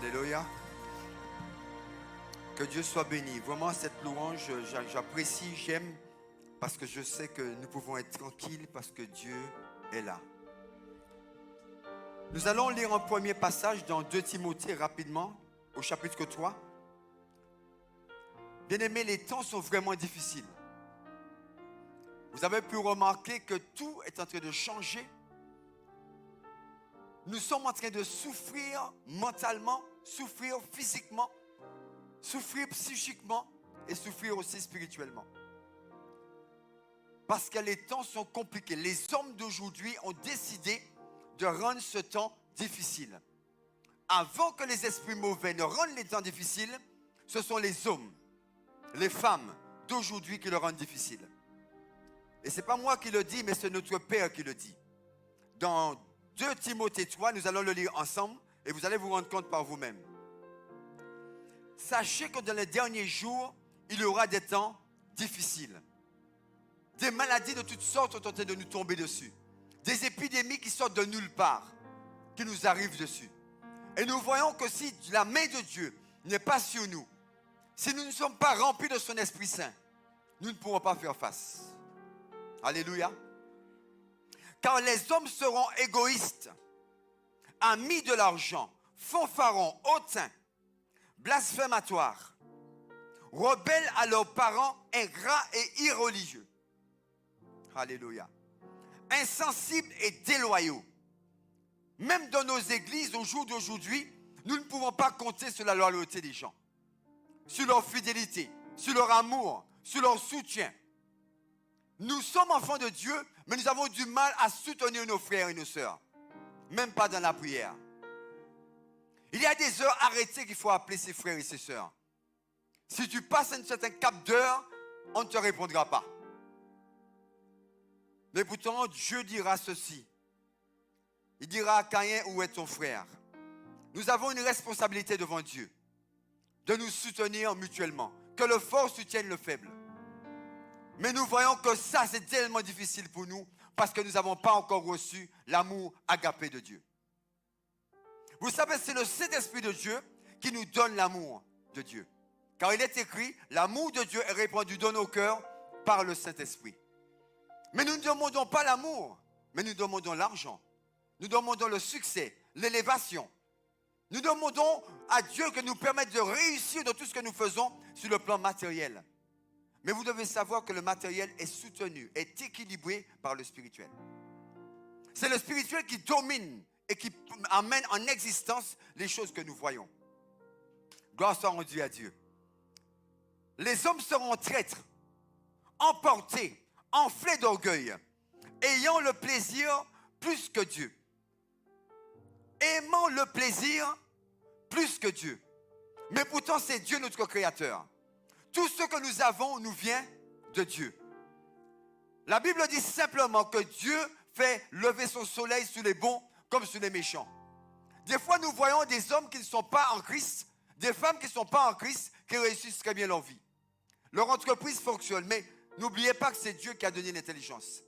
Alléluia. Que Dieu soit béni. Vraiment, cette louange, j'apprécie, j'aime, parce que je sais que nous pouvons être tranquilles parce que Dieu est là. Nous allons lire un premier passage dans 2 Timothée rapidement, au chapitre 3. Bien-aimés, les temps sont vraiment difficiles. Vous avez pu remarquer que tout est en train de changer. Nous sommes en train de souffrir mentalement, souffrir physiquement, souffrir psychiquement et souffrir aussi spirituellement. Parce que les temps sont compliqués. Les hommes d'aujourd'hui ont décidé de rendre ce temps difficile. Avant que les esprits mauvais ne rendent les temps difficiles, ce sont les hommes, les femmes d'aujourd'hui qui le rendent difficile. Et ce n'est pas moi qui le dis, mais c'est notre Père qui le dit. Dans 2 Timothée 3, nous allons le lire ensemble et vous allez vous rendre compte par vous-même. Sachez que dans les derniers jours, il y aura des temps difficiles. Des maladies de toutes sortes sont en train de nous tomber dessus. Des épidémies qui sortent de nulle part, qui nous arrivent dessus. Et nous voyons que si la main de Dieu n'est pas sur nous, si nous ne sommes pas remplis de son Esprit Saint, nous ne pourrons pas faire face. Alléluia. Car les hommes seront égoïstes, amis de l'argent, fanfarons, hautains, blasphématoires, rebelles à leurs parents, ingrats et irreligieux. Alléluia. Insensibles et déloyaux. Même dans nos églises, au jour d'aujourd'hui, nous ne pouvons pas compter sur la loyauté des gens, sur leur fidélité, sur leur amour, sur leur soutien. Nous sommes enfants de Dieu, mais nous avons du mal à soutenir nos frères et nos sœurs, même pas dans la prière. Il y a des heures arrêtées qu'il faut appeler ses frères et ses sœurs. Si tu passes un certain cap d'heure, on ne te répondra pas. Mais pourtant, Dieu dira ceci. Il dira à Caïn, où est ton frère? Nous avons une responsabilité devant Dieu, de nous soutenir mutuellement, que le fort soutienne le faible. Mais nous voyons que ça, c'est tellement difficile pour nous, parce que nous n'avons pas encore reçu l'amour agapé de Dieu. Vous savez, c'est le Saint-Esprit de Dieu qui nous donne l'amour de Dieu. Car il est écrit, l'amour de Dieu est répandu dans nos cœurs par le Saint-Esprit. Mais nous ne demandons pas l'amour, mais nous demandons l'argent. Nous demandons le succès, l'élévation. Nous demandons à Dieu que nous permette de réussir dans tout ce que nous faisons sur le plan matériel. Mais vous devez savoir que le matériel est soutenu, est équilibré par le spirituel. C'est le spirituel qui domine et qui amène en existence les choses que nous voyons. Gloire soit rendue à Dieu. Les hommes seront traîtres, emportés, enflés d'orgueil, ayant le plaisir plus que Dieu. Aimant le plaisir plus que Dieu. Mais pourtant, c'est Dieu notre Créateur. Tout ce que nous avons nous vient de Dieu. La Bible dit simplement que Dieu fait lever son soleil sur les bons comme sur les méchants. Des fois, nous voyons des hommes qui ne sont pas en Christ, des femmes qui ne sont pas en Christ, qui réussissent très bien leur vie. Leur entreprise fonctionne, mais n'oubliez pas que c'est Dieu qui a donné l'intelligence.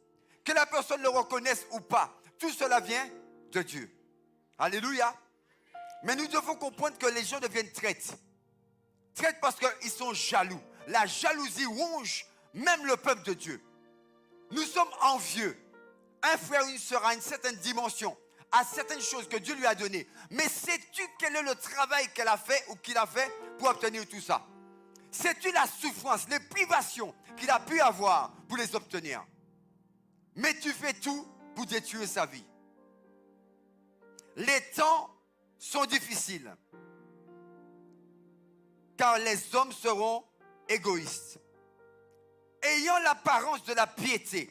Que la personne le reconnaisse ou pas, tout cela vient de Dieu. Alléluia. Mais nous devons comprendre que les gens deviennent traîtres. Traîtres parce qu'ils sont jaloux. La jalousie ronge même le peuple de Dieu. Nous sommes envieux. Un frère ou une sœur a une certaine dimension, a certaines choses que Dieu lui a données. Mais sais-tu quel est le travail qu'elle a fait ou qu'il a fait pour obtenir tout ça? Sais-tu la souffrance, les privations qu'il a pu avoir pour les obtenir? Mais tu fais tout pour détruire sa vie. Les temps sont difficiles. Car les hommes seront égoïstes, ayant l'apparence de la piété,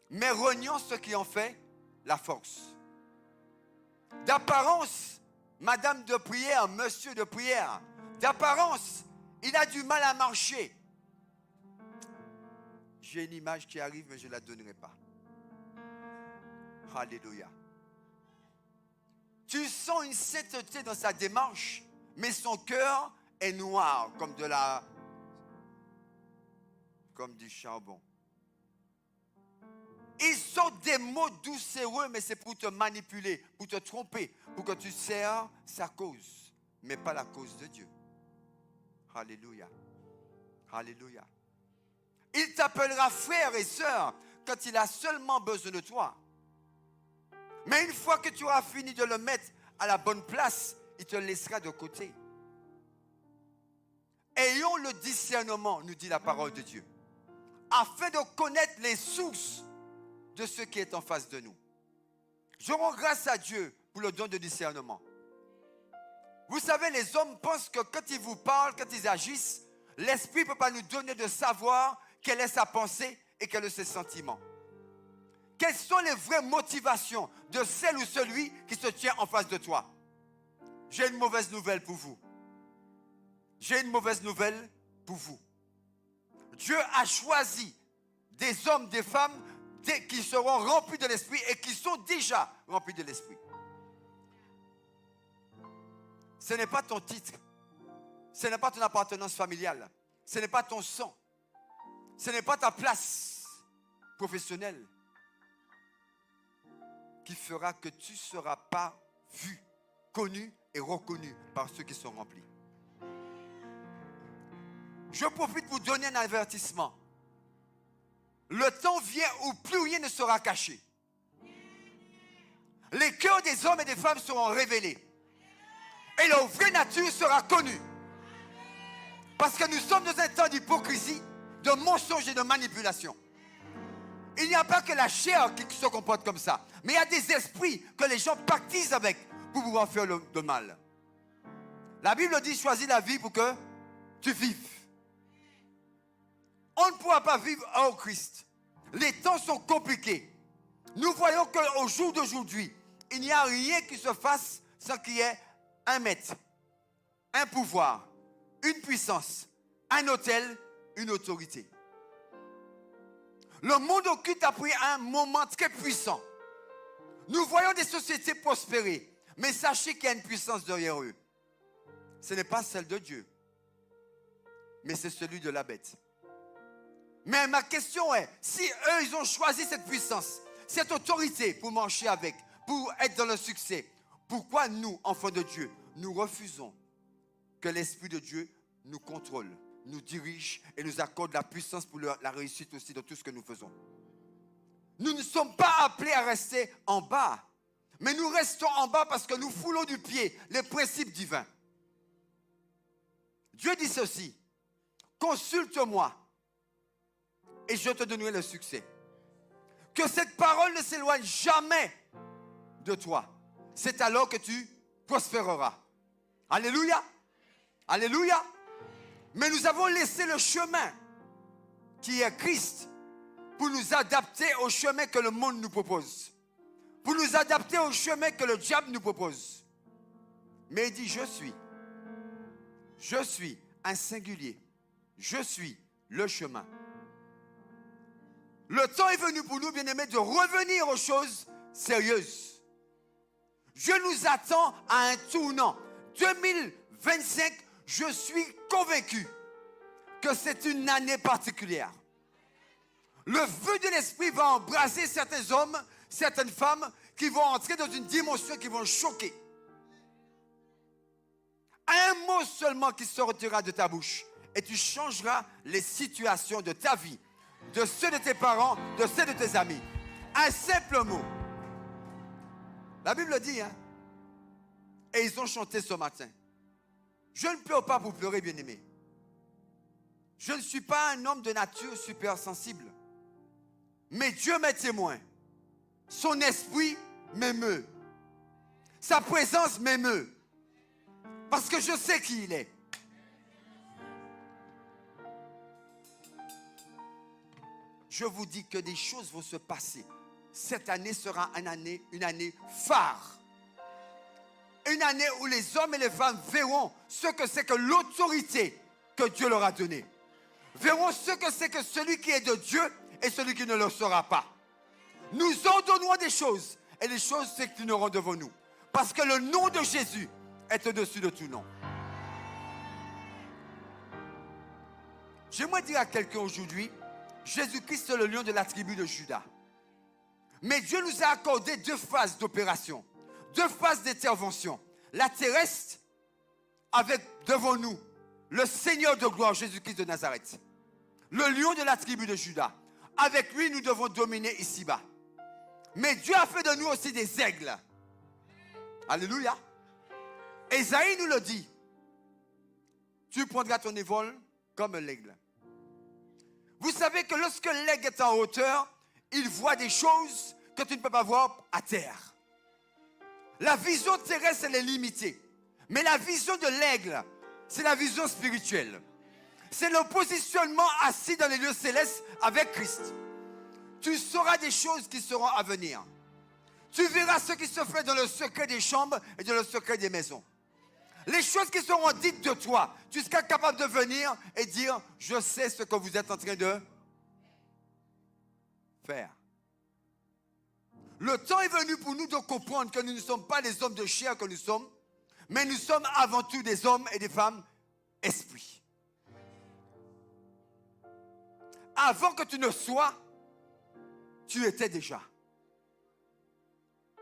mais reniant ce qui en fait la force. D'apparence, madame de prière, monsieur de prière, d'apparence, il a du mal à marcher. J'ai une image qui arrive, mais je ne la donnerai pas. Alléluia. Tu sens une sainteté dans sa démarche, mais son cœur est noir comme du charbon. Ils sont des mots doucereux, mais c'est pour te manipuler, pour te tromper, pour que tu sers sa cause. mais pas la cause de Dieu. Alléluia. Alléluia. Il t'appellera frère et sœur quand il a seulement besoin de toi. Mais une fois que tu auras fini de le mettre à la bonne place, il te laissera de côté. Ayons le discernement, nous dit la parole de Dieu, afin de connaître les sources de ce qui est en face de nous. Je rends grâce à Dieu pour le don de discernement. Vous savez, les hommes pensent que quand ils vous parlent, quand ils agissent, l'Esprit ne peut pas nous donner de savoir quelle est sa pensée et quels sont ses sentiments. Quelles sont les vraies motivations de celle ou celui qui se tient en face de toi? J'ai une mauvaise nouvelle pour vous. J'ai une mauvaise nouvelle pour vous. Dieu a choisi des hommes, des femmes qui seront remplis de l'Esprit et qui sont déjà remplis de l'Esprit. Ce n'est pas ton titre. Ce n'est pas ton appartenance familiale. Ce n'est pas ton sang. Ce n'est pas ta place professionnelle qui fera que tu ne seras pas vu, connu et reconnu par ceux qui sont remplis. Je profite pour donner un avertissement. Le temps vient où plus rien ne sera caché. Les cœurs des hommes et des femmes seront révélés. Et leur vraie nature sera connue. Parce que nous sommes dans un temps d'hypocrisie, de mensonge et de manipulation. Il n'y a pas que la chair qui se comporte comme ça. Mais il y a des esprits que les gens pactisent avec pour pouvoir faire le mal. La Bible dit, choisis la vie pour que tu vives. On ne pourra pas vivre hors Christ. Les temps sont compliqués. Nous voyons qu'au jour d'aujourd'hui, il n'y a rien qui se fasse sans qu'il y ait un maître, un pouvoir, une puissance, un autel, une autorité. Le monde occulte a pris un moment très puissant. Nous voyons des sociétés prospérer, mais sachez qu'il y a une puissance derrière eux. Ce n'est pas celle de Dieu, mais c'est celui de la bête. Mais ma question est, si eux, ils ont choisi cette puissance, cette autorité pour marcher avec, pour être dans le succès, pourquoi nous, enfants de Dieu, nous refusons que l'Esprit de Dieu nous contrôle, nous dirige et nous accorde la puissance pour la réussite aussi de tout ce que nous faisons? Nous ne sommes pas appelés à rester en bas, mais nous restons en bas parce que nous foulons du pied les principes divins. Dieu dit ceci, consulte-moi et je te donnerai le succès. Que cette parole ne s'éloigne jamais de toi. C'est alors que tu prospéreras. Alléluia. Alléluia. Mais nous avons laissé le chemin qui est Christ pour nous adapter au chemin que le monde nous propose. Pour nous adapter au chemin que le diable nous propose. Mais il dit, je suis un singulier. Je suis le chemin. Le temps est venu pour nous, bien-aimés, de revenir aux choses sérieuses. Dieu nous attend à un tournant. 2025, je suis convaincu que c'est une année particulière. Le feu de l'Esprit va embraser certains hommes, certaines femmes qui vont entrer dans une dimension qui vont choquer. Un mot seulement qui sortira de ta bouche et tu changeras les situations de ta vie, de ceux de tes parents, de ceux de tes amis. Un simple mot. La Bible dit, hein, et ils ont chanté ce matin. Je ne pleure pas pour pleurer, bien-aimé. Je ne suis pas un homme de nature super sensible. Mais Dieu m'est témoin. Son esprit m'émeut. Sa présence m'émeut. Parce que je sais qui il est. Je vous dis que des choses vont se passer. Cette année sera une année phare. Une année où les hommes et les femmes verront ce que c'est que l'autorité que Dieu leur a donnée. Verront ce que c'est que celui qui est de Dieu et celui qui ne le sera pas. Nous ordonnons des choses et les choses s'inclineront devant nous. Parce que le nom de Jésus est au-dessus de tout nom. J'aimerais dire à quelqu'un aujourd'hui, Jésus-Christ est le lion de la tribu de Juda. Mais Dieu nous a accordé 2 phases d'opération, 2 phases d'intervention. La terrestre avec devant nous le Seigneur de gloire, Jésus-Christ de Nazareth, le lion de la tribu de Juda. Avec lui, nous devons dominer ici-bas. Mais Dieu a fait de nous aussi des aigles. Alléluia. Ésaïe nous le dit. Tu prendras ton envol comme l'aigle. Vous savez que lorsque l'aigle est en hauteur, il voit des choses que tu ne peux pas voir à terre. La vision terrestre, elle est limitée. Mais la vision de l'aigle, c'est la vision spirituelle. C'est le positionnement assis dans les lieux célestes avec Christ. Tu sauras des choses qui seront à venir. Tu verras ce qui se fait dans le secret des chambres et dans le secret des maisons. Les choses qui seront dites de toi, tu seras capable de venir et dire, je sais ce que vous êtes en train de faire. Le temps est venu pour nous de comprendre que nous ne sommes pas les hommes de chair que nous sommes, mais nous sommes avant tout des hommes et des femmes esprits. Avant que tu ne sois, tu étais déjà.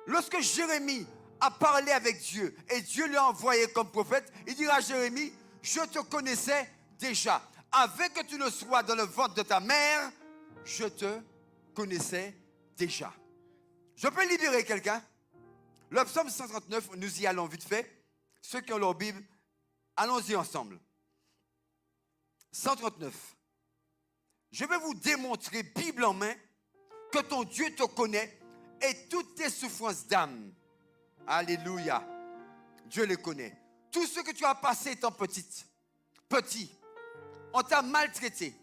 Lorsque Jérémie a parlé avec Dieu et Dieu lui a envoyé comme prophète, il dira à Jérémie, je te connaissais déjà. Avant que tu ne sois dans le ventre de ta mère, je te connaissais déjà. Je peux libérer quelqu'un? Le psaume 139, nous y allons vite fait. Ceux qui ont leur Bible, allons-y ensemble. 139. Je vais vous démontrer, Bible en main, que ton Dieu te connaît et toutes tes souffrances d'âme. Alléluia. Dieu les connaît. Tout ce que tu as passé étant petit, on t'a maltraité.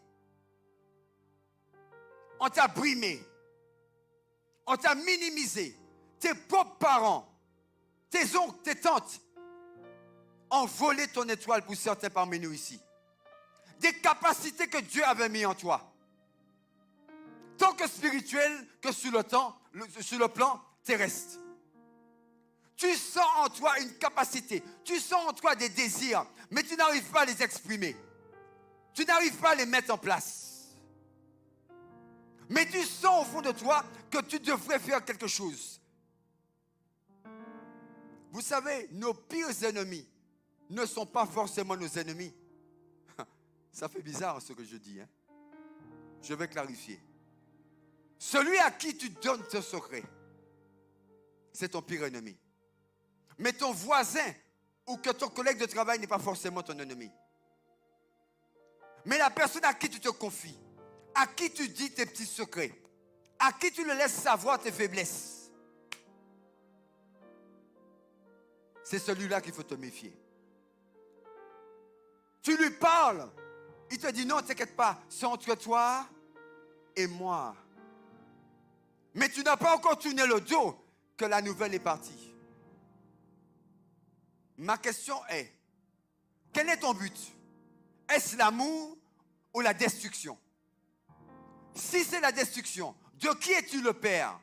On t'a brimé. On t'a minimisé. Tes propres parents, tes oncles, tes tantes ont volé ton étoile pour certains parmi nous ici. Des capacités que Dieu avait mis en toi. Tant que spirituel que sur le plan terrestre. Tu sens en toi une capacité. Tu sens en toi des désirs, mais tu n'arrives pas à les exprimer. Tu n'arrives pas à les mettre en place. Mais tu sens au fond de toi que tu devrais faire quelque chose. Vous savez, nos pires ennemis ne sont pas forcément nos ennemis. Ça fait bizarre ce que je dis. Je vais clarifier. Celui à qui tu donnes tes secrets, c'est ton pire ennemi. Mais ton voisin ou que ton collègue de travail n'est pas forcément ton ennemi. Mais la personne à qui tu te confies, à qui tu dis tes petits secrets, à qui tu le laisses savoir tes faiblesses, c'est celui-là qu'il faut te méfier. Tu lui parles, il te dit non, t'inquiète pas, c'est entre toi et moi. Mais tu n'as pas encore tourné le dos que la nouvelle est partie. Ma question est, quel est ton but? Est-ce l'amour ou la destruction? Si c'est la destruction, de qui es-tu le père?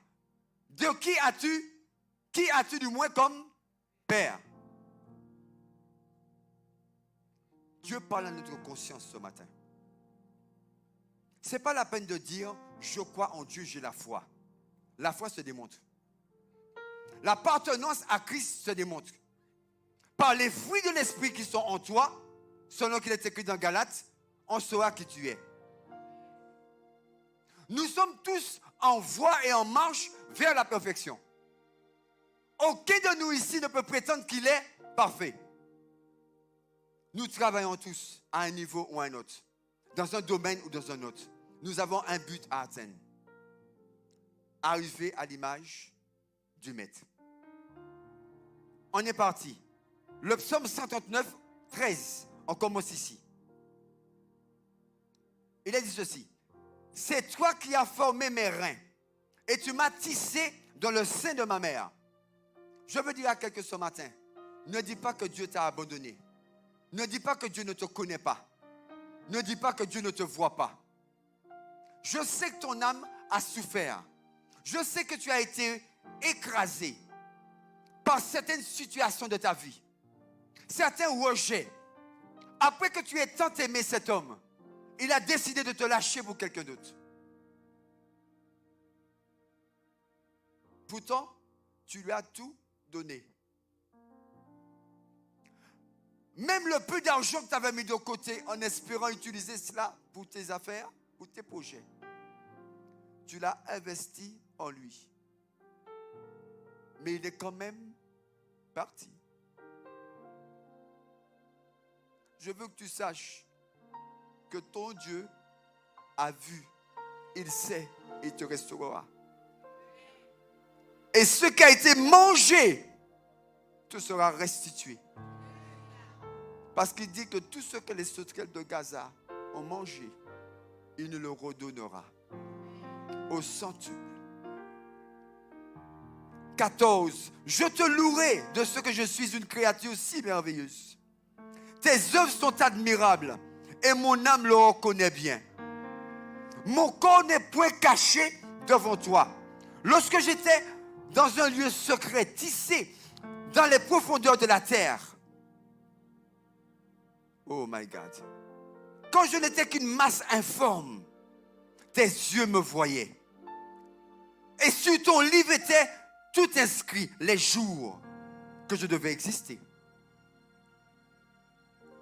De qui as-tu du moins comme père? Dieu parle à notre conscience ce matin. Ce n'est pas la peine de dire, je crois en Dieu, j'ai la foi. La foi se démontre. L'appartenance à Christ se démontre. Par les fruits de l'esprit qui sont en toi, selon qu'il est écrit dans Galates, on saura qui tu es. Nous sommes tous en voie et en marche vers la perfection. Aucun de nous ici ne peut prétendre qu'il est parfait. Nous travaillons tous à un niveau ou à un autre, dans un domaine ou dans un autre. Nous avons un but à atteindre. Arriver à l'image du Maître. On est parti. Le psaume 139, 13. On commence ici. Il a dit ceci. C'est toi qui as formé mes reins et tu m'as tissé dans le sein de ma mère. Je veux dire à quelqu'un ce matin, ne dis pas que Dieu t'a abandonné. Ne dis pas que Dieu ne te connaît pas. Ne dis pas que Dieu ne te voit pas. Je sais que ton âme a souffert. Je sais que tu as été écrasé par certaines situations de ta vie. Certains rejets. Après que tu aies tant aimé cet homme, il a décidé de te lâcher pour quelqu'un d'autre. Pourtant, tu lui as tout donné. Même le peu d'argent que tu avais mis de côté en espérant utiliser cela pour tes affaires, pour tes projets, tu l'as investi en lui. Mais il est quand même parti. Je veux que tu saches que ton Dieu a vu, il sait, il te restaurera. Et ce qui a été mangé te sera restitué. Parce qu'il dit que tout ce que les sauterelles de Gaza ont mangé, il nous le redonnera au centuple. 14. Je te louerai de ce que je suis une créature si merveilleuse. Tes œuvres sont admirables et mon âme le reconnaît bien. Mon corps n'est point caché devant toi. Lorsque j'étais dans un lieu secret, tissé dans les profondeurs de la terre. Oh my God. Quand je n'étais qu'une masse informe, tes yeux me voyaient. Et sur ton livre était tout inscrit, les jours que je devais exister.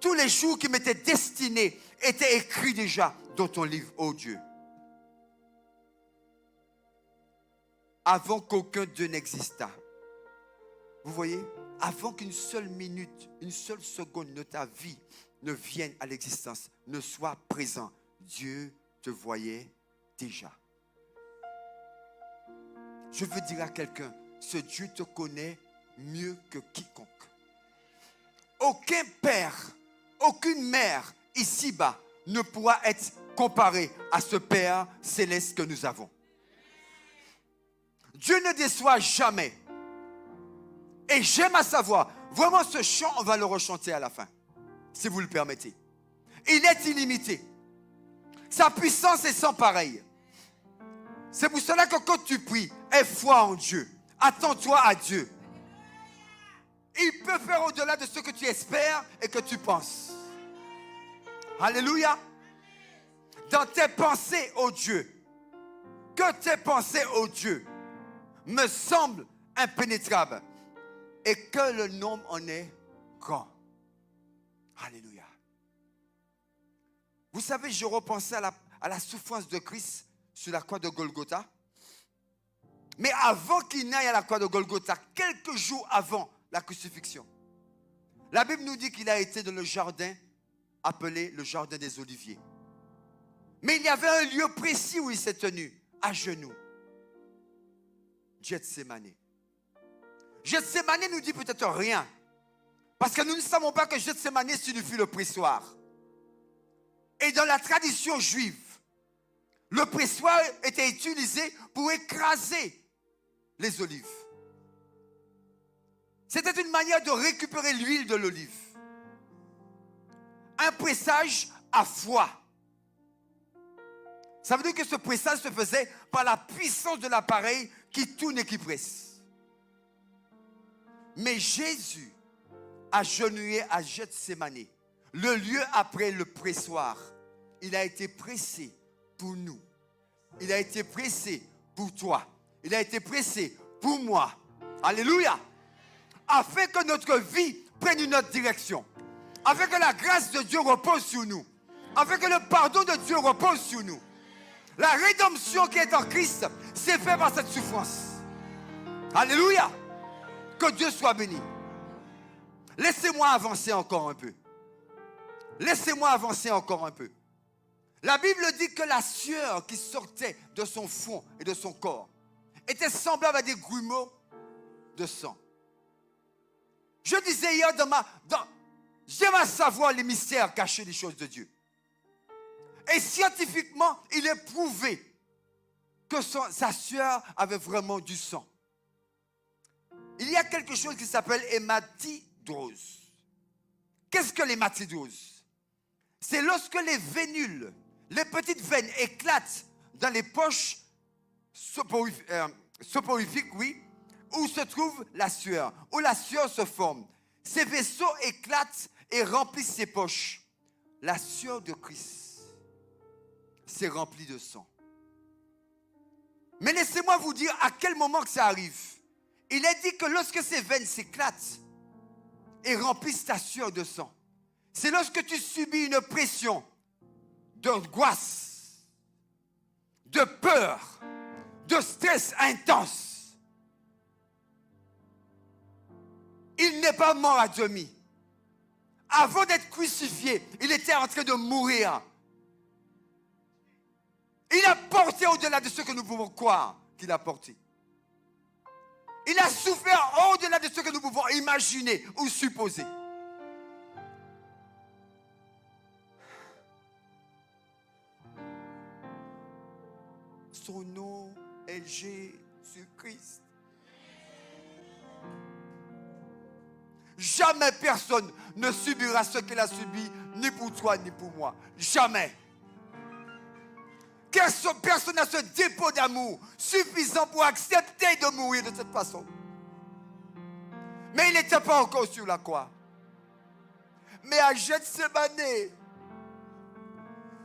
Tous les jours qui m'étaient destinés étaient écrits déjà dans ton livre, oh Dieu. Avant qu'aucun d'eux n'existât. Vous voyez, avant qu'une seule minute, une seule seconde de ta vie ne vienne à l'existence, ne soit présent, Dieu te voyait déjà. Je veux dire à quelqu'un, ce Dieu te connaît mieux que quiconque. Aucun père, aucune mère ici-bas ne pourra être comparé à ce Père céleste que nous avons. Dieu ne déçoit jamais. Et j'aime à savoir, vraiment ce chant, on va le rechanter à la fin, si vous le permettez. Il est illimité. Sa puissance est sans pareil. C'est pour cela que quand tu pries, aie foi en Dieu. Attends-toi à Dieu. Il peut faire au-delà de ce que tu espères et que tu penses. Alléluia. Dans tes pensées, ô Dieu, que tes pensées, ô Dieu, me semblent impénétrables et que le nombre en est grand. Alléluia. Vous savez, je repensais à la souffrance de Christ sur la croix de Golgotha. Mais avant qu'il n'aille à la croix de Golgotha, quelques jours avant la crucifixion, la Bible nous dit qu'il a été dans le jardin appelé le jardin des Oliviers. Mais il y avait un lieu précis où il s'est tenu, à genoux. Gethsémane. Gethsémane nous dit peut-être rien. Parce que nous ne savons pas que Gethsémane signifie le pressoir. Et dans la tradition juive, le pressoir était utilisé pour écraser les olives. C'était une manière de récupérer l'huile de l'olive. Un pressage à froid. Ça veut dire que ce pressage se faisait par la puissance de l'appareil qui tourne et qui presse. Mais Jésus, agenouillé à Gethsémane, le lieu après le pressoir, il a été pressé pour nous. Il a été pressé pour toi. Il a été pressé pour moi. Alléluia. Afin que notre vie prenne une autre direction. Afin que la grâce de Dieu repose sur nous. Afin que le pardon de Dieu repose sur nous. La rédemption qui est en Christ s'est faite par cette souffrance. Alléluia. Que Dieu soit béni. Laissez-moi avancer encore un peu. Laissez-moi avancer encore un peu. La Bible dit que la sueur qui sortait de son front et de son corps était semblable à des grumeaux de sang. Je disais hier j'aime à savoir les mystères cachés des choses de Dieu. Et scientifiquement, il est prouvé que sa sueur avait vraiment du sang. Il y a quelque chose qui s'appelle hématidrose. Qu'est-ce que l'hématidrose? C'est lorsque les vénules, les petites veines éclatent dans les poches soporifiques, oui, où se trouve la sueur, où la sueur se forme. Ces vaisseaux éclatent et remplissent ces poches. La sueur de Christ s'est remplie de sang. Mais laissez-moi vous dire à quel moment que ça arrive. Il est dit que lorsque ces veines s'éclatent et remplissent ta sueur de sang, C'est lorsque tu subis une pression d'angoisse, de peur, de stress intense. Il n'est pas mort à demi. Avant d'être crucifié, il était en train de mourir. Il a porté au-delà de ce que nous pouvons croire qu'il a porté. Il a souffert au-delà de ce que nous pouvons imaginer ou supposer. Son nom est Jésus-Christ. Jamais personne ne subira ce qu'il a subi, ni pour toi, ni pour moi. Jamais. Personne n'a ce dépôt d'amour suffisant pour accepter de mourir de cette façon. Mais il n'était pas encore sur la croix. Mais à Gethsémani,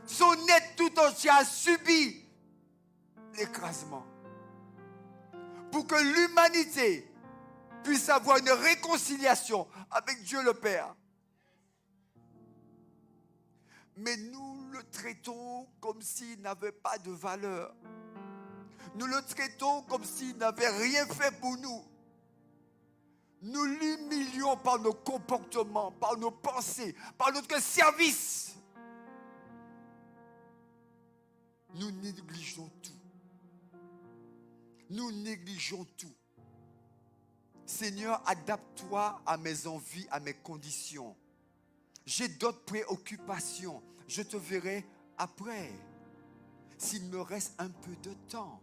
son être tout entier a subi l'écrasement. Pour que l'humanité puisse avoir une réconciliation avec Dieu le Père. Mais nous le traitons comme s'il n'avait pas de valeur. Nous le traitons comme s'il n'avait rien fait pour nous. Nous l'humilions par nos comportements, par nos pensées, par notre service. Nous négligeons tout. Nous négligeons tout. Seigneur, adapte-toi à mes envies, à mes conditions. J'ai d'autres préoccupations. Je te verrai après. S'il me reste un peu de temps.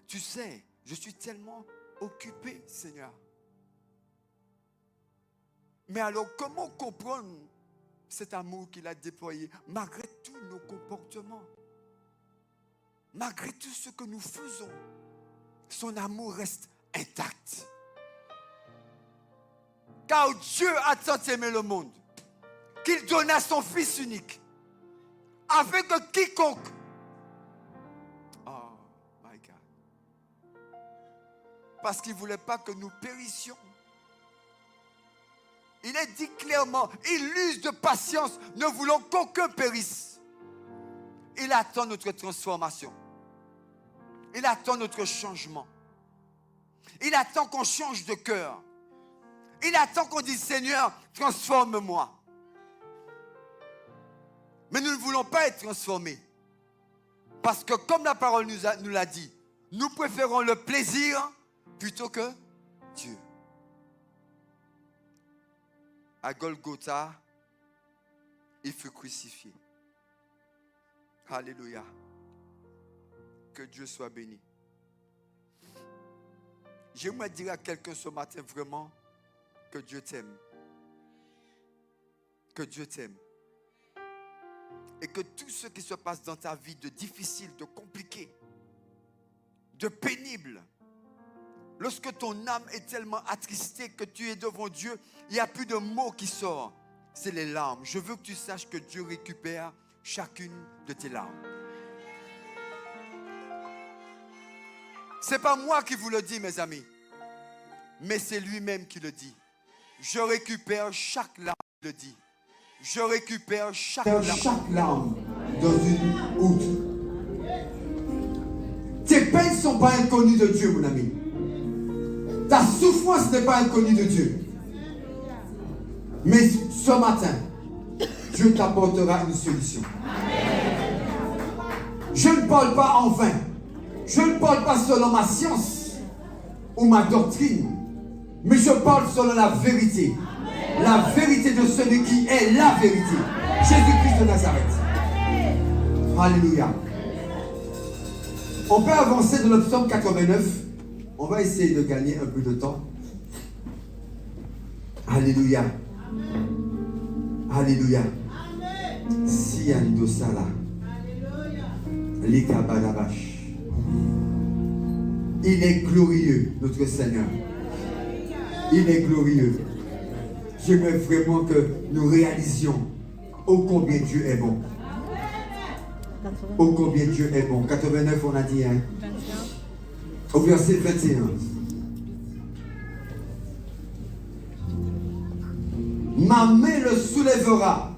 Tu sais, je suis tellement occupé, Seigneur. Mais alors, comment comprendre cet amour qu'il a déployé malgré tous nos comportements? Malgré tout ce que nous faisons, son amour reste intact. Car Dieu a tant aimé le monde qu'il donna son Fils unique, afin que quiconque, oh my God, parce qu'il ne voulait pas que nous périssions. Il est dit clairement, il use de patience, ne voulant qu'aucun périsse. Il attend notre transformation. Il attend notre changement. Il attend qu'on change de cœur. Il attend qu'on dise, Seigneur, transforme-moi. Mais nous ne voulons pas être transformés. Parce que comme la parole nous l'a dit, nous préférons le plaisir plutôt que Dieu. À Golgotha, il fut crucifié. Alléluia. Que Dieu soit béni. J'aimerais dire à quelqu'un ce matin vraiment que Dieu t'aime. Que Dieu t'aime. Et que tout ce qui se passe dans ta vie de difficile, de compliqué, de pénible, lorsque ton âme est tellement attristée que tu es devant Dieu, il n'y a plus de mots qui sortent. C'est les larmes. Je veux que tu saches que Dieu récupère chacune de tes larmes. Ce n'est pas moi qui vous le dis, mes amis, mais c'est lui-même qui le dit. Je récupère chaque larme, il le dit. Je récupère chaque larme dans une outre. Tes peines ne sont pas inconnues de Dieu, mon ami. Ta souffrance n'est pas inconnue de Dieu. Mais ce matin, Dieu t'apportera une solution. Je ne parle pas en vain. Je ne parle pas selon ma science ou ma doctrine, mais je parle selon la vérité. La vérité de celui qui est la vérité. Jésus-Christ de Nazareth. Alléluia. On peut avancer dans le psaume 89. On va essayer de gagner un peu de temps. Alléluia. Alléluia. Si Andosala. Likabalabash. Il est glorieux, notre Seigneur. Il est glorieux. J'aimerais vraiment que nous réalisions ô combien Dieu est bon. Ô combien Dieu est bon. 89, on a dit, hein. Au verset 21. Ma main le soulèvera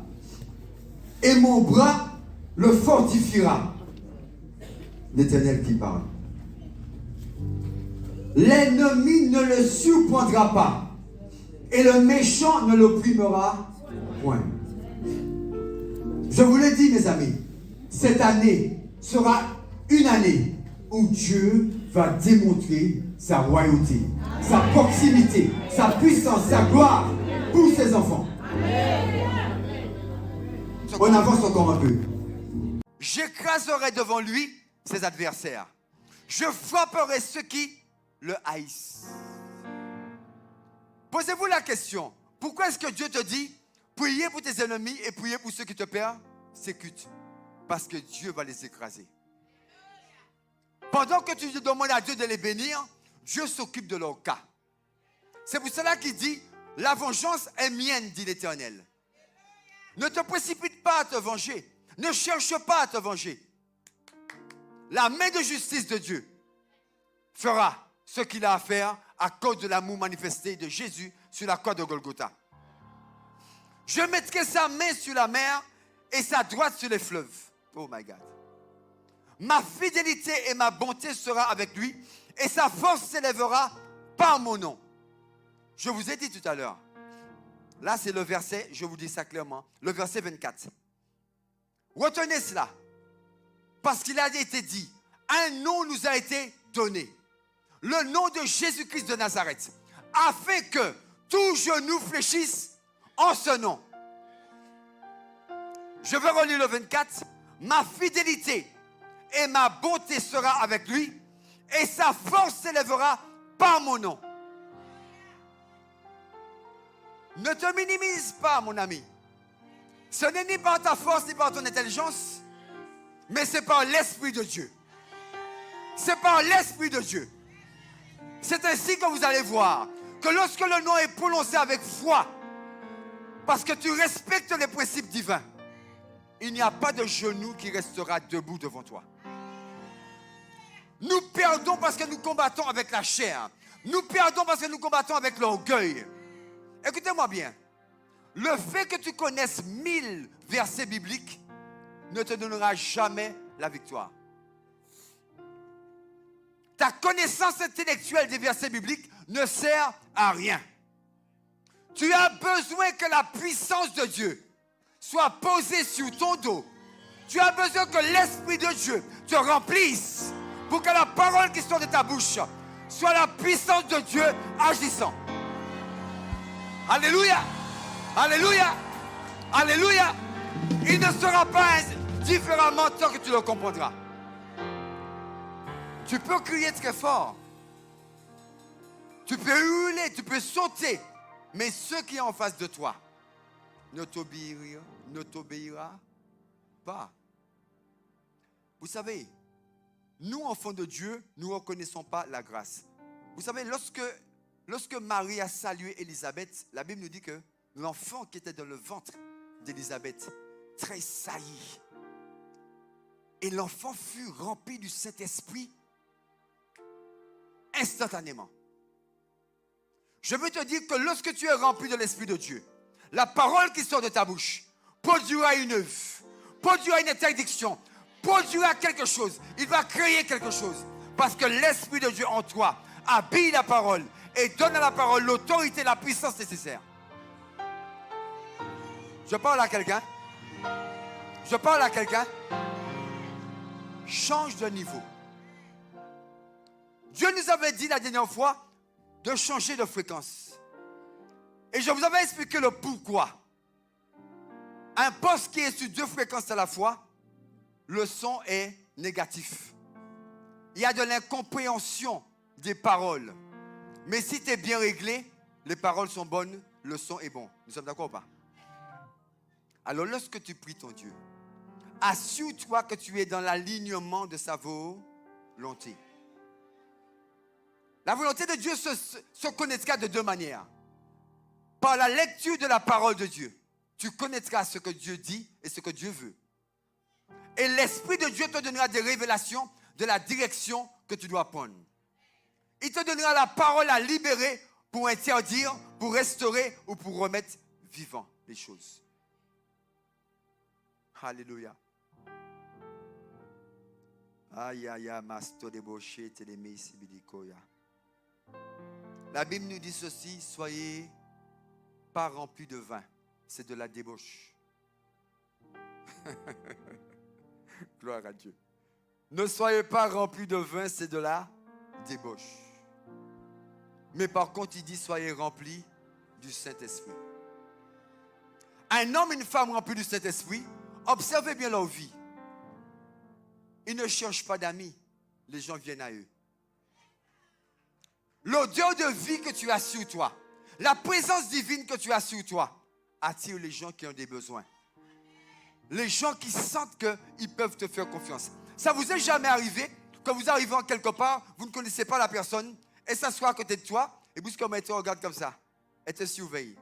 et mon bras le fortifiera. L'Éternel qui parle. L'ennemi ne le surprendra pas et le méchant ne l'opprimera point. Je vous l'ai dit, mes amis, cette année sera une année où Dieu va démontrer sa royauté, sa proximité, sa puissance, sa gloire pour ses enfants. On avance encore un peu. J'écraserai devant lui ses adversaires. Je frapperai ceux qui le haïssent. Posez-vous la question. Pourquoi est-ce que Dieu te dit priez pour tes ennemis et priez pour ceux qui te persécutent? Parce que Dieu va les écraser. Pendant que tu demandes à Dieu de les bénir, Dieu s'occupe de leur cas. C'est pour cela qu'il dit la vengeance est mienne, dit l'Éternel. Ne te précipite pas à te venger. Ne cherche pas à te venger. La main de justice de Dieu fera ce qu'il a à faire à cause de l'amour manifesté de Jésus sur la croix de Golgotha. Je mettrai sa main sur la mer et sa droite sur les fleuves. Oh my God. Ma fidélité et ma bonté sera avec lui et sa force s'élèvera par mon nom. Je vous ai dit tout à l'heure. Là, c'est le verset, je vous dis ça clairement, le verset 24. Retenez cela. Parce qu'il a été dit, un nom nous a été donné. Le nom de Jésus-Christ de Nazareth. Afin que tout genou fléchisse en ce nom. Je vais relire le 24. Ma fidélité et ma bonté sera avec lui et sa force s'élèvera par mon nom. Ne te minimise pas, mon ami. Ce n'est ni par ta force ni par ton intelligence, mais c'est par l'Esprit de Dieu. C'est par l'Esprit de Dieu. C'est ainsi que vous allez voir que lorsque le nom est prononcé avec foi, parce que tu respectes les principes divins, il n'y a pas de genou qui restera debout devant toi. Nous perdons parce que nous combattons avec la chair. Nous perdons parce que nous combattons avec l'orgueil. Écoutez-moi bien. Le fait que tu connaisses 1000 versets bibliques ne te donnera jamais la victoire. Ta connaissance intellectuelle des versets bibliques ne sert à rien. Tu as besoin que la puissance de Dieu soit posée sur ton dos. Tu as besoin que l'Esprit de Dieu te remplisse pour que la parole qui sort de ta bouche soit la puissance de Dieu agissant. Alléluia! Alléluia! Alléluia! Il ne sera pas différemment tant que tu le comprendras. Tu peux crier très fort. Tu peux hurler, tu peux sauter. Mais ceux qui sont en face de toi ne t'obéira pas. Vous savez, nous, enfants de Dieu, nous ne reconnaissons pas la grâce. Vous savez, lorsque Marie a salué Élisabeth, la Bible nous dit que l'enfant qui était dans le ventre d'Élisabeth tressaillit. Et l'enfant fut rempli du Saint-Esprit instantanément. Je veux te dire que lorsque tu es rempli de l'Esprit de Dieu, la parole qui sort de ta bouche produira une œuvre, produira une interdiction, produira quelque chose. Il va créer quelque chose. Parce que l'Esprit de Dieu en toi habille la parole et donne à la parole l'autorité et la puissance nécessaires. Je parle à quelqu'un. Je parle à quelqu'un. Change de niveau. Dieu nous avait dit la dernière fois de changer de fréquence. Et je vous avais expliqué le pourquoi. Un poste qui est sur 2 fréquences à la fois, le son est négatif. Il y a de l'incompréhension des paroles. Mais si tu es bien réglé, les paroles sont bonnes, le son est bon. Nous sommes d'accord ou pas? Alors lorsque tu pries ton Dieu, assure-toi que tu es dans l'alignement de sa volonté. La volonté de Dieu se connaîtra de 2 manières. Par la lecture de la parole de Dieu, tu connaîtras ce que Dieu dit et ce que Dieu veut. Et l'Esprit de Dieu te donnera des révélations de la direction que tu dois prendre. Il te donnera la parole à libérer pour interdire, pour restaurer ou pour remettre vivant les choses. Alléluia. Aïe, aïe, aïe, masto débauché, télémé, sibidikoya. La Bible nous dit ceci, soyez pas remplis de vin. C'est de la débauche. Gloire à Dieu. Ne soyez pas remplis de vin, c'est de la débauche. Mais par contre, il dit, soyez remplis du Saint-Esprit. Un homme et une femme remplis du Saint-Esprit, observez bien leur vie. Ils ne cherchent pas d'amis. Les gens viennent à eux. L'odeur de vie que tu as sur toi, la présence divine que tu as sur toi, attire les gens qui ont des besoins. Les gens qui sentent qu'ils peuvent te faire confiance. Ça vous est jamais arrivé, quand vous arrivez en quelque part, vous ne connaissez pas la personne, elle s'assoit à côté de toi, et brusquement elle te regarde comme ça. Elle te surveille.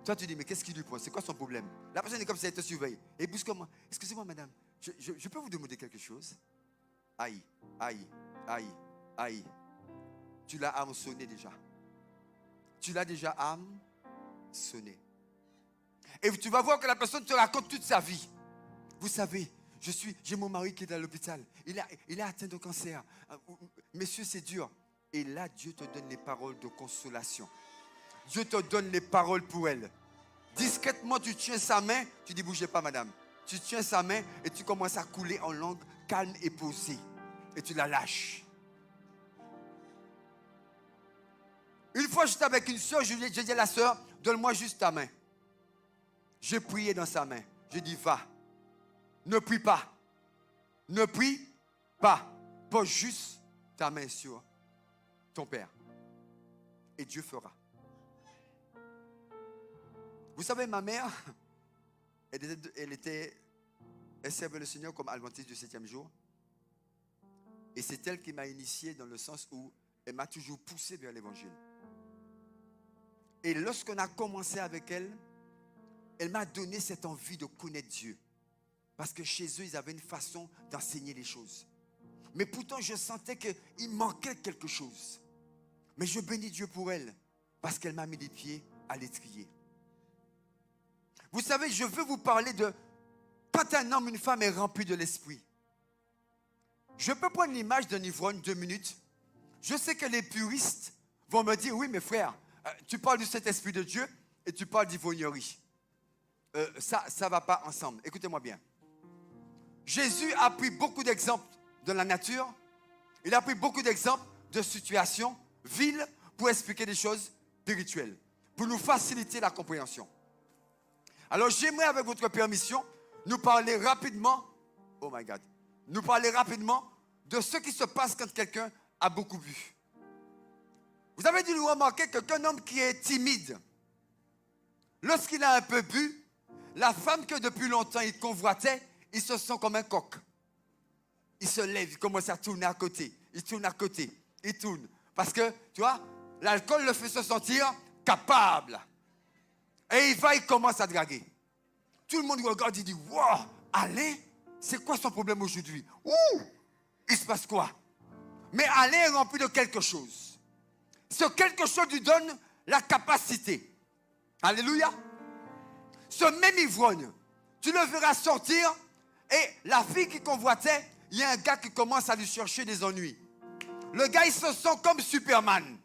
Toi tu dis, mais qu'est-ce qui lui prend? C'est quoi son problème? La personne est comme ça, elle te surveille. Et brusquement, excusez-moi madame, je peux vous demander quelque chose? Aïe, aïe, aïe, aïe. Tu l'as hameçonné déjà. Tu l'as déjà hameçonné. Et tu vas voir que la personne te raconte toute sa vie. Vous savez, j'ai mon mari qui est à l'hôpital. Il est atteint de cancer. Messieurs, c'est dur. Et là, Dieu te donne les paroles de consolation. Dieu te donne les paroles pour elle. Discrètement, tu tiens sa main. Tu dis, bougez pas, madame. Tu tiens sa main et tu commences à couler en langue calme et posée. Et tu la lâches. Une fois, j'étais avec une soeur. J'ai dit à la soeur, donne-moi juste ta main. J'ai prié dans sa main. J'ai dit, va. Ne prie pas. Ne prie pas. Pose juste ta main sur ton Père. Et Dieu fera. Vous savez, ma mère, elle servait le Seigneur comme adventiste du 7e jour. Et c'est elle qui m'a initié dans le sens où elle m'a toujours poussé vers l'évangile. Et lorsqu'on a commencé avec elle, elle m'a donné cette envie de connaître Dieu. Parce que chez eux, ils avaient une façon d'enseigner les choses. Mais pourtant, je sentais qu'il manquait quelque chose. Mais je bénis Dieu pour elle. Parce qu'elle m'a mis les pieds à l'étrier. Vous savez, je veux vous parler de quand un homme, une femme est rempli de l'esprit. Je peux prendre l'image d'un ivrogne 2 minutes. Je sais que les puristes vont me dire, oui, mes frères, tu parles du Saint-Esprit de Dieu et tu parles d'ivrognerie. Ça ne va pas ensemble. Écoutez-moi bien. Jésus a pris beaucoup d'exemples de la nature. Il a pris beaucoup d'exemples de situations viles pour expliquer des choses spirituelles, pour nous faciliter la compréhension. Alors j'aimerais, avec votre permission, nous parler rapidement, oh my God, nous parler rapidement de ce qui se passe quand quelqu'un a beaucoup bu. Vous avez dû nous remarquer qu'un homme qui est timide, lorsqu'il a un peu bu, la femme que depuis longtemps il convoitait, il se sent comme un coq. Il se lève, il commence à tourner à côté. Il tourne à côté, il tourne. Parce que, tu vois, l'alcool le fait se sentir capable. Et il commence à draguer. Tout le monde regarde, il dit, wow, Alain, c'est quoi son problème aujourd'hui? Ouh, il se passe quoi? Mais Alain est rempli de quelque chose. Ce quelque chose lui donne la capacité. Alléluia. Ce même ivrogne, tu le verras sortir et la fille qui convoitait, il y a un gars qui commence à lui chercher des ennuis. Le gars, il se sent comme Superman.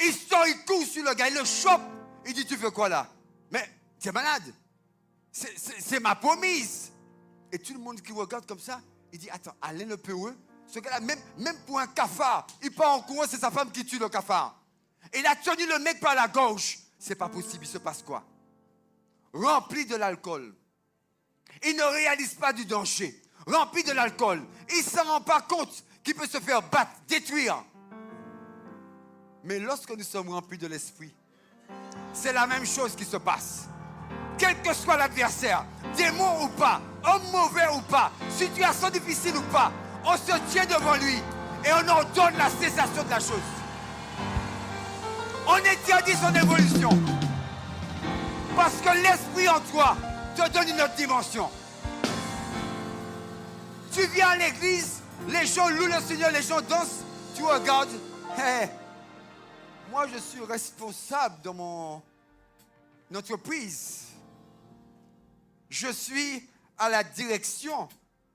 Il sort, il court sur le gars, il le chope. Il dit, tu fais quoi là? Mais tu es malade. C'est ma promise. Et tout le monde qui regarde comme ça, il dit, attends, Alain le Peureux, ce gars-là, même pour un cafard, il part en courant, c'est sa femme qui tue le cafard. Et il a tenu le mec par la gorge. C'est pas possible, il se passe quoi? Rempli de l'alcool. Il ne réalise pas du danger. Rempli de l'alcool. Il ne s'en rend pas compte qu'il peut se faire battre, détruire. Mais lorsque nous sommes remplis de l'esprit, c'est la même chose qui se passe. Quel que soit l'adversaire, démon ou pas, homme mauvais ou pas, situation difficile ou pas, on se tient devant lui et on ordonne la cessation de la chose. On interdit son évolution. Parce que l'esprit en toi te donne une autre dimension. Tu viens à l'église, les gens louent le Seigneur, les gens dansent, tu regardes. Hey, moi je suis responsable de entreprise. Je suis à la direction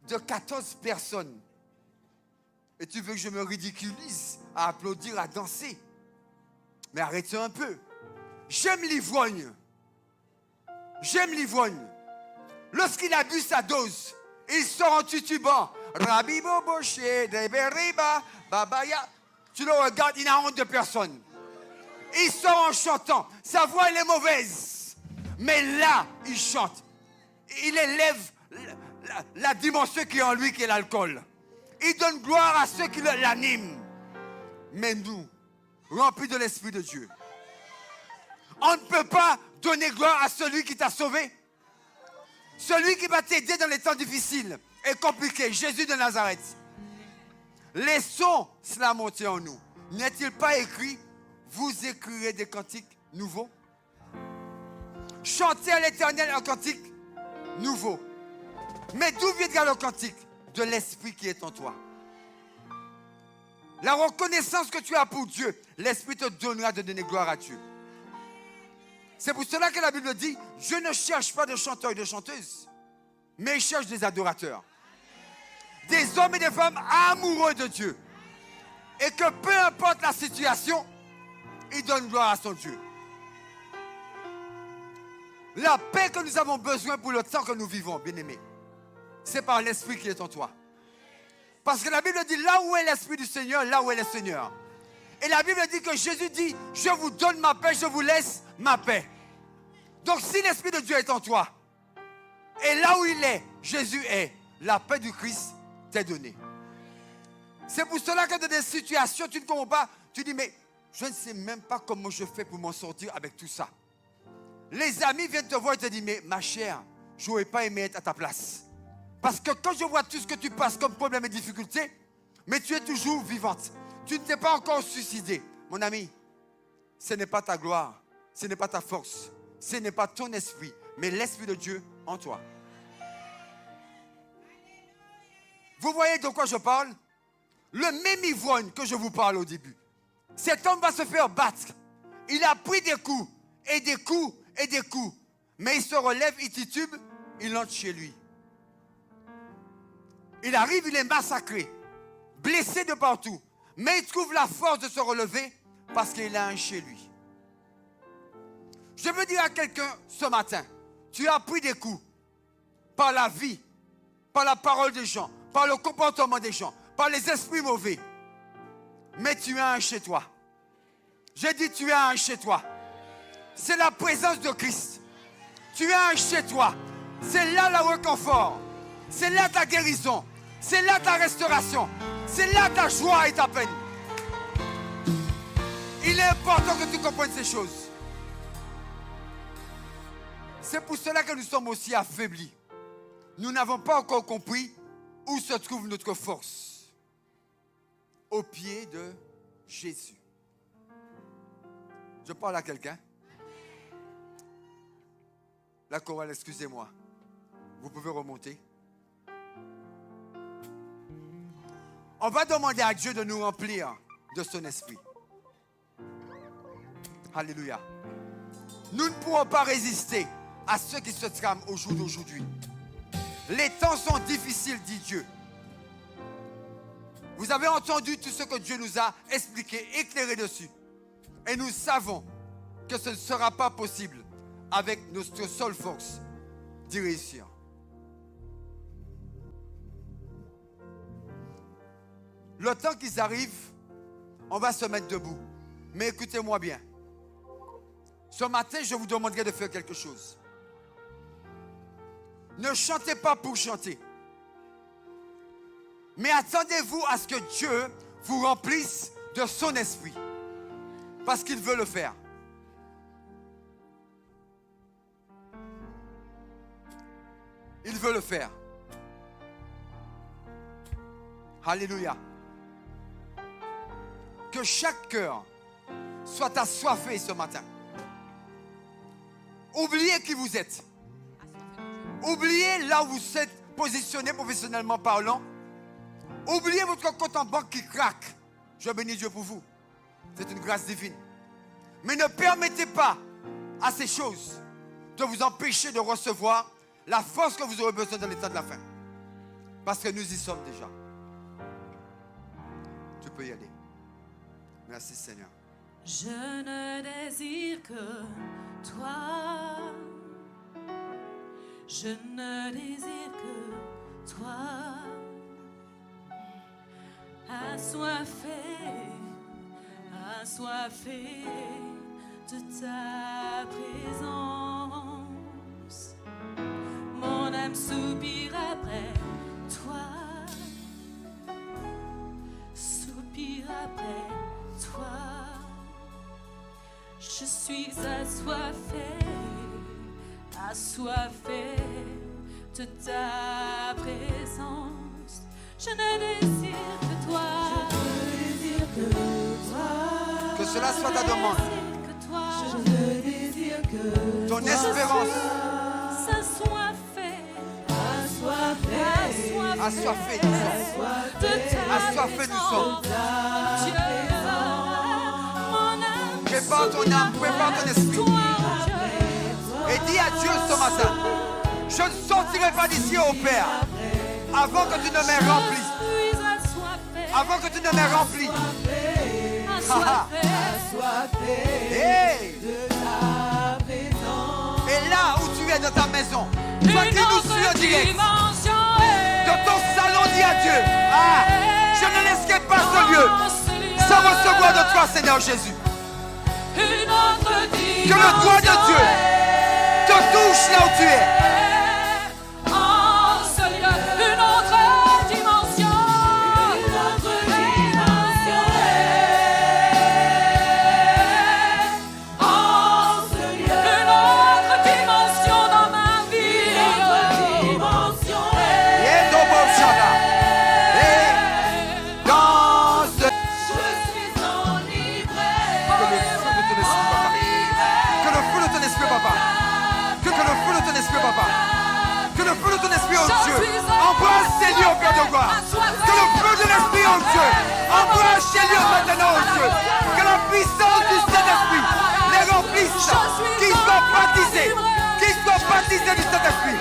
de 14 personnes. Et tu veux que je me ridiculise à applaudir, à danser? Mais arrêtez un peu. J'aime l'ivrogne. J'aime l'ivrogne. Lorsqu'il abuse sa dose, il sort en tutubant. Rabbi Boboche, Deberiba, Babaya. Tu le regardes, il n'a honte de personne. Il sort en chantant. Sa voix, elle est mauvaise. Mais là, il chante. Il élève la dimension qui est en lui, qui est l'alcool. Il donne gloire à ceux qui l'animent. Mais nous, remplis de l'Esprit de Dieu, on ne peut pas donner gloire à celui qui t'a sauvé. Celui qui va t'aider dans les temps difficiles et compliqués. Jésus de Nazareth. Laissons cela monter en nous. N'est-il pas écrit, vous écrirez des cantiques nouveaux? Chantez à l'Éternel un cantique nouveau. Mais d'où viendra le cantique? De l'Esprit qui est en toi. La reconnaissance que tu as pour Dieu, l'Esprit te donnera de donner gloire à Dieu. C'est pour cela que la Bible dit, je ne cherche pas de chanteurs et de chanteuses, mais je cherche des adorateurs. Des hommes et des femmes amoureux de Dieu. Et que peu importe la situation, ils donnent gloire à son Dieu. La paix que nous avons besoin pour le temps que nous vivons, bien-aimés, c'est par l'Esprit qui est en toi. Parce que la Bible dit, là où est l'Esprit du Seigneur, là où est le Seigneur. Et la Bible dit que Jésus dit, je vous donne ma paix, je vous laisse ma paix. Donc si l'Esprit de Dieu est en toi, et là où il est, Jésus est, la paix du Christ t'est donnée. C'est pour cela que dans des situations, tu ne comprends pas, tu dis, mais je ne sais même pas comment je fais pour m'en sortir avec tout ça. Les amis viennent te voir et te disent, mais ma chère, je n'aurais pas aimé être à ta place. Parce que quand je vois tout ce que tu passes comme problème et difficulté, mais tu es toujours vivante. Tu ne t'es pas encore suicidé. Mon ami, ce n'est pas ta gloire, ce n'est pas ta force, ce n'est pas ton esprit, mais l'Esprit de Dieu en toi. Vous voyez de quoi je parle? Le même ivrogne que je vous parle au début. Cet homme va se faire battre. Il a pris des coups, et des coups, et des coups. Mais il se relève, il titube, il entre chez lui. Il arrive, il est massacré, blessé de partout. Mais il trouve la force de se relever parce qu'il a un chez lui. Je veux dire à quelqu'un ce matin, tu as pris des coups par la vie, par la parole des gens, par le comportement des gens, par les esprits mauvais. Mais tu as un chez toi. J'ai dit tu as un chez toi. C'est la présence de Christ. Tu as un chez toi. C'est là le réconfort. C'est là ta guérison. C'est là ta restauration. C'est là ta joie et ta peine. Il est important que tu comprennes ces choses. C'est pour cela que nous sommes aussi affaiblis. Nous n'avons pas encore compris où se trouve notre force. Au pied de Jésus. Je parle à quelqu'un. La chorale, excusez-moi. Vous pouvez remonter. On va demander à Dieu de nous remplir de son esprit. Alléluia. Nous ne pourrons pas résister à ceux qui se trament au jour d'aujourd'hui. Les temps sont difficiles, dit Dieu. Vous avez entendu tout ce que Dieu nous a expliqué, éclairé dessus. Et nous savons que ce ne sera pas possible avec notre seule force d'y réussir. Le temps qu'ils arrivent, on va se mettre debout. Mais écoutez-moi bien. Ce matin, je vous demanderai de faire quelque chose. Ne chantez pas pour chanter. Mais attendez-vous à ce que Dieu vous remplisse de son esprit. Parce qu'il veut le faire. Il veut le faire. Alléluia. Que chaque cœur soit assoiffé ce matin. Oubliez qui vous êtes. Oubliez là où vous êtes positionné professionnellement parlant. Oubliez votre compte en banque qui craque. Je bénis Dieu pour vous. C'est une grâce divine. Mais ne permettez pas à ces choses de vous empêcher de recevoir la force que vous aurez besoin dans l'état de la fin. Parce que nous y sommes déjà. Tu peux y aller. Merci Seigneur. Je ne désire que toi. Je ne désire que toi. Assoiffé de ta présence. Mon âme soupire après toi. Soupire après toi. Je suis assoiffé de ta présence. Je ne désire que toi. Que cela soit ta demande. Je ne désire que ton espérance. Assoiffé nous sommes. Prépare ton âme, prépare ton esprit. Et dis à Dieu ce matin, je ne sortirai pas d'ici au Père avant que tu ne m'aies rempli. Avant que tu ne m'aies rempli. Hey. Et là où tu es dans ta maison, toi qui nous suis en direct, dans ton salon, dis à Dieu, je ne laisserai pas ce lieu sans recevoir de toi, Seigneur Jésus. Que le doigt de Dieu te touche là où tu es. Embrasse ces lieux, Père de gloire. Que le feu de l'Esprit, oh Dieu, embrasse ces lieux maintenant, oh Dieu. Que la puissance du Saint-Esprit les remplisse, qu'ils soient baptisés du Saint-Esprit.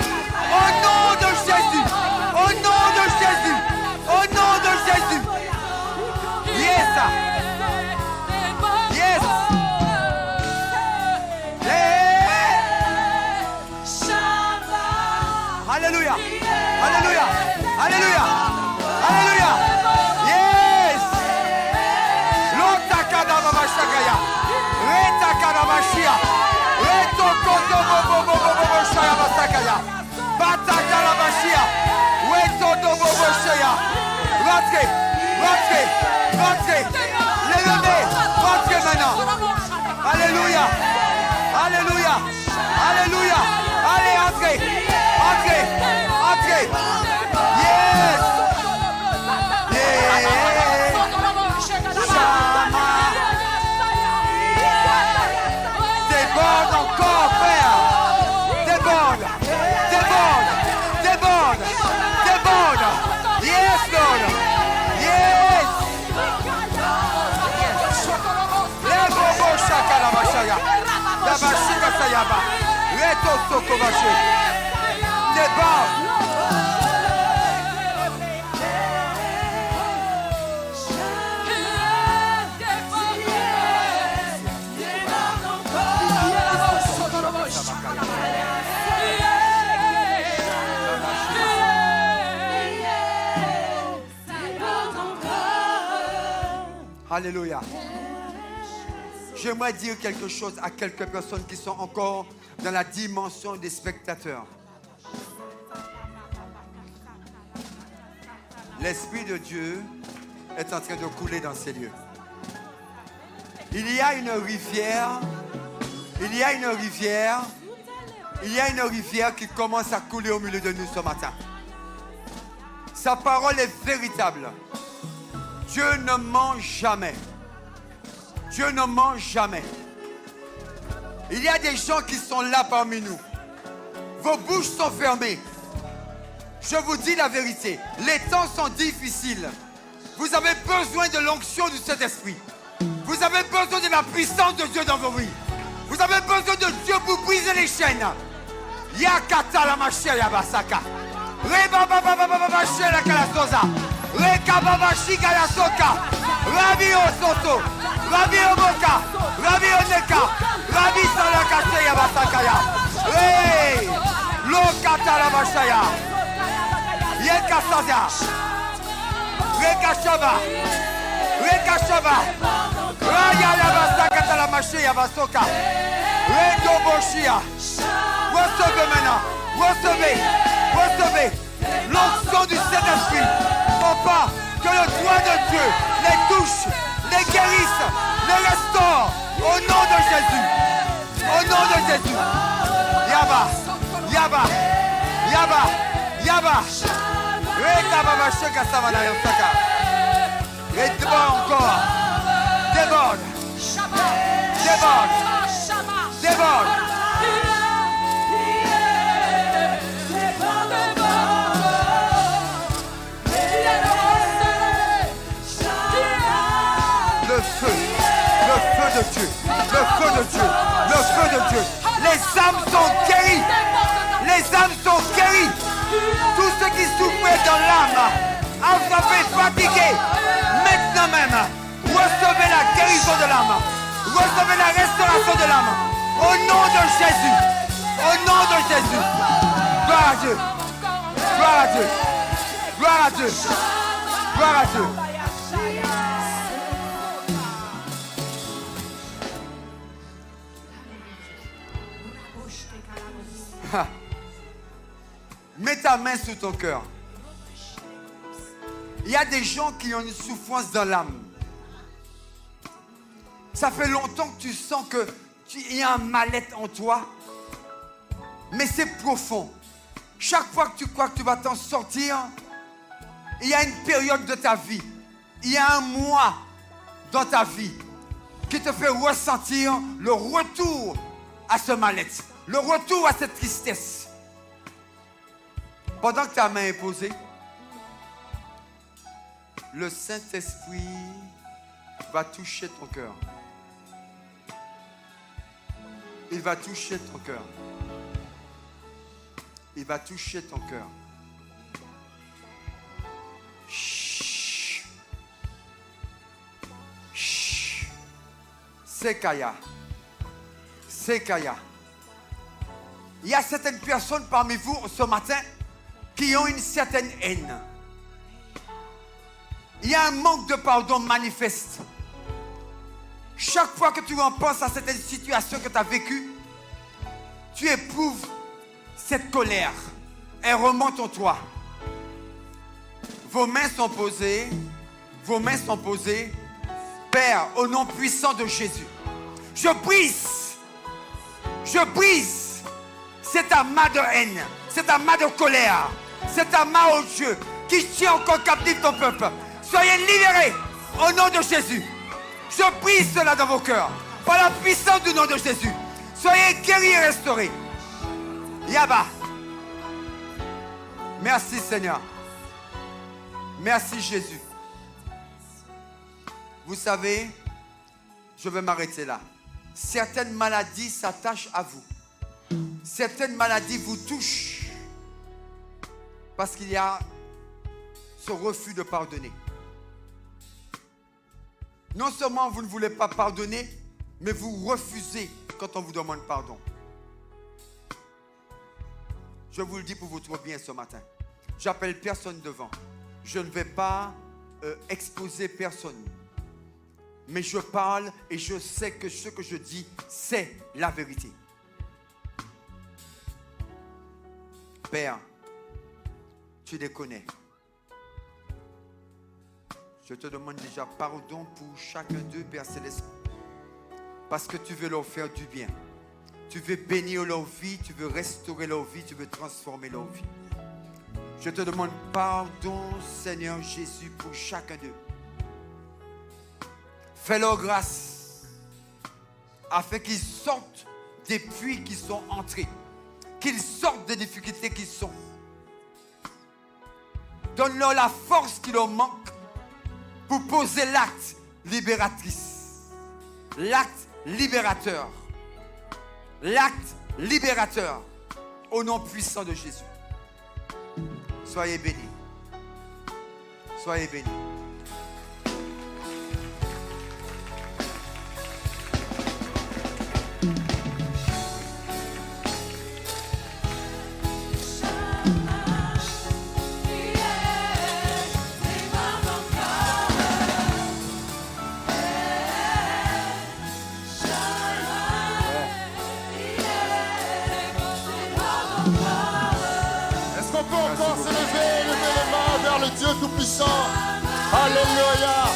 Au nom de Jésus, au nom de Jésus, au nom de Jésus. Yes, yes. Alléluia. Alléluia. Alléluia. Alléluia. Yes. Lotakadabashakaya. Retakadabashia. Retokotoboboboboboboshayabasakaya. Batakalabashia. Retodoboboshaya. Rentrez. Rentrez. Rentrez. Levez. Rentrez maintenant. Alléluia. Alléluia. Alléluia. Allez, entrez. Entrez. Entrez. Yes. Yeah. Shama. Déborde encore, Père. Déborde. Déborde. Déborde. Déborde. Yes, Lord. Yes. Les bobos shakala bashaya. La bashika sayaba. Reto soko bashi. Déborde. Alléluia. J'aimerais dire quelque chose à quelques personnes qui sont encore dans la dimension des spectateurs. L'Esprit de Dieu est en train de couler dans ces lieux. Il y a une rivière, qui commence à couler au milieu de nous ce matin. Sa parole est véritable. Dieu ne ment jamais. Dieu ne ment jamais. Il y a des gens qui sont là parmi nous. Vos bouches sont fermées. Je vous dis la vérité. Les temps sont difficiles. Vous avez besoin de l'onction du Saint-Esprit. Vous avez besoin de la puissance de Dieu dans vos vies. Vous avez besoin de Dieu pour briser les chaînes. Yakata la machia yabasaka. Reba baba baba machia la kalasoza. Reka baba shika la soka. Rabi osoto. Rabi omoka. Rabi oneka. Rabi salakase yabasaka ya. Hey! Lokata la machia. Yekasaza. Reka shaba. Reka shaba. Raya yabasaka ta la machia yabasoka. Rendo boshia. Recevez maintenant, recevez l'onction du Saint-Esprit. Papa, que le doigt de Dieu les touche, les guérisse, les restaure. Au nom de Jésus. Au nom de Jésus. Yaba, Yaba, Yaba, Yaba. Reka baba sheka samana yosaka. Et déborde encore. Déborde. Déborde. Déborde. Le feu de Dieu, le feu de Dieu, le feu de Dieu. Les âmes sont guéries, les âmes sont guéries. Tous ceux qui souffraient dans l'âme, affamés, fatigués, maintenant même, recevez la guérison de l'âme, recevez la restauration de l'âme. Au nom de Jésus, au nom de Jésus. Gloire à Dieu, gloire à Dieu, gloire à Dieu, gloire à Dieu. Mets ta main sur ton cœur. Il y a des gens qui ont une souffrance dans l'âme. Ça fait longtemps que tu sens qu'il y a un mal-être en toi. Mais c'est profond. Chaque fois que tu crois que tu vas t'en sortir, il y a une période de ta vie. Il y a un mois dans ta vie qui te fait ressentir le retour à ce mal-être. Le retour à cette tristesse. Pendant que ta main est posée, le Saint-Esprit va toucher ton cœur. Il va toucher ton cœur. Il va toucher ton cœur. Chut. Chut. Sekaya. Sekaya. Il y a certaines personnes parmi vous ce matin qui ont une certaine haine. Il y a un manque de pardon manifeste. Chaque fois que tu repenses à cette situation que tu as vécue, tu éprouves cette colère. Elle remonte en toi. Vos mains sont posées. Vos mains sont posées. Père, au nom puissant de Jésus, je brise cet amas de haine, cet amas de colère, cet amas, oh Dieu, qui tient encore captif ton peuple. Soyez libérés au nom de Jésus. Je brise cela dans vos cœurs, par la puissance du nom de Jésus. Soyez guéris et restaurés. Yaba. Merci Seigneur. Merci Jésus. Vous savez, je vais m'arrêter là. Certaines maladies s'attachent à vous. Certaines maladies vous touchent parce qu'il y a ce refus de pardonner. Non seulement vous ne voulez pas pardonner, mais vous refusez quand on vous demande pardon. Je vous le dis pour votre bien ce matin. J'appelle personne devant. Je ne vais pas exposer personne. Mais je parle et je sais que ce que je dis, c'est la vérité. Père, tu les connais. Je te demande déjà pardon pour chacun d'eux, Père Céleste. Parce que tu veux leur faire du bien. Tu veux bénir leur vie, tu veux restaurer leur vie, tu veux transformer leur vie. Je te demande pardon, Seigneur Jésus, pour chacun d'eux. Fais-leur grâce afin qu'ils sortent des puits qui sont entrés, qu'ils sortent des difficultés qui sont. Donne-leur la force qui leur manque pour poser l'acte libératrice, l'acte libérateur, l'acte libérateur. Au nom puissant de Jésus. Soyez bénis. Soyez bénis. Est-ce qu'on peut encore se lever les mains vers le Dieu Tout-Puissant? Alléluia.